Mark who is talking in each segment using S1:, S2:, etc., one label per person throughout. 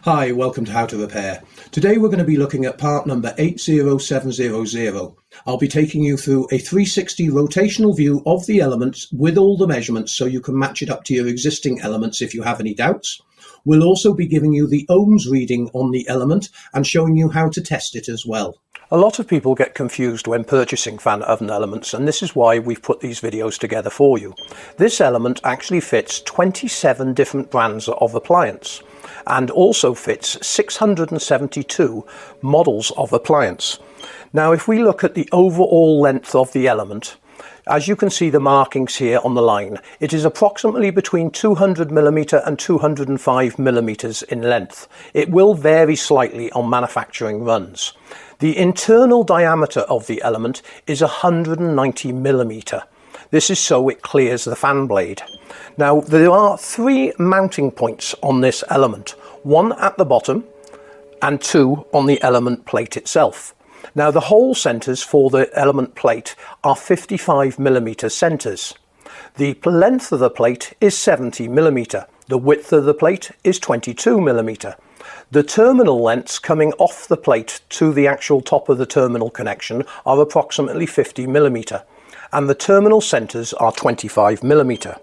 S1: Hi, welcome to How to Repair. Today we're going to be looking at part number 80700. I'll be taking you through a 360 rotational view of the elements with all the measurements so you can match it up to your existing elements if you have any doubts. We'll also be giving you the ohms reading on the element and showing you how to test it as well.
S2: A lot of people get confused when purchasing fan oven elements, and this is why we've put these videos together for you. This element actually fits 27 different brands of appliance and also fits 672 models of appliance. Now, if we look at the overall length of the element, as you can see the markings here on the line, it is approximately between 200mm and 205mm in length. It will vary slightly on manufacturing runs. The internal diameter of the element is 190mm. This is so it clears the fan blade. Now, there are 3 mounting points on this element, 1 at the bottom and 2 on the element plate itself. Now, the hole centers for the element plate are 55mm centers. The length of the plate is 70mm. The width of the plate is 22mm. The terminal lengths coming off the plate to the actual top of the terminal connection are approximately 50mm, and the terminal centers are 25mm.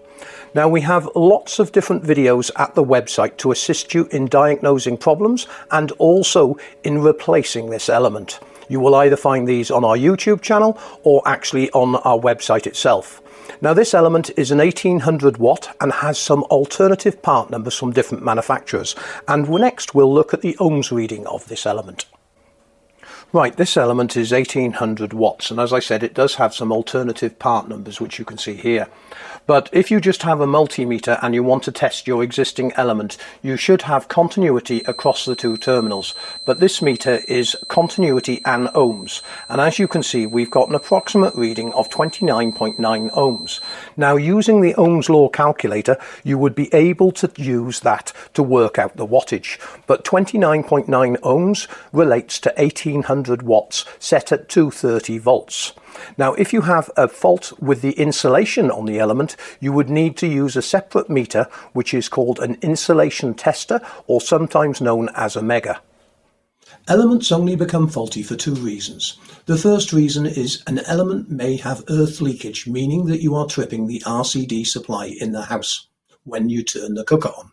S2: Now, we have lots of different videos at the website to assist you in diagnosing problems and also in replacing this element. You will either find these on our YouTube channel or actually on our website itself. Now, this element is an 1800 watt and has some alternative part numbers from different manufacturers. And next we'll look at the ohms reading of this element. Right, this element is 1800 watts, and as I said, it does have some alternative part numbers which you can see here. But if you just have a multimeter and you want to test your existing element, you should have continuity across the 2 terminals. But this meter is continuity and ohms, and as you can see, we've got an approximate reading of 29.9 ohms. Now, using the Ohm's law calculator, you would be able to use that to work out the wattage. But 29.9 ohms relates to 1800 watts set at 230 volts. Now, if you have a fault with the insulation on the element, you would need to use a separate meter, which is called an insulation tester, or sometimes known as a mega.
S1: Elements only become faulty for 2 reasons. The first reason is an element may have earth leakage, meaning that you are tripping the RCD supply in the house when you turn the cooker on.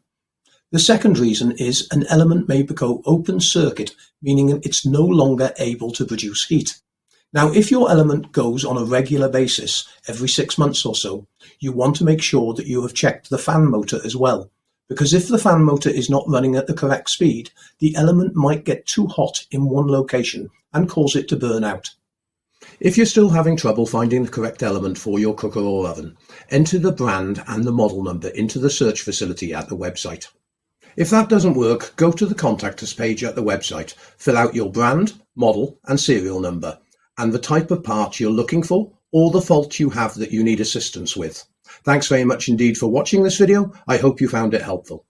S1: The second reason is an element may go open circuit, meaning it's no longer able to produce heat. Now, if your element goes on a regular basis, every 6 months or so, you want to make sure that you have checked the fan motor as well. Because if the fan motor is not running at the correct speed, the element might get too hot in one location and cause it to burn out. If you're still having trouble finding the correct element for your cooker or oven, enter the brand and the model number into the search facility at the website. If that doesn't work, go to the Contact Us page at the website, fill out your brand, model and serial number, and the type of part you're looking for or the fault you have that you need assistance with. Thanks very much indeed for watching this video. I hope you found it helpful.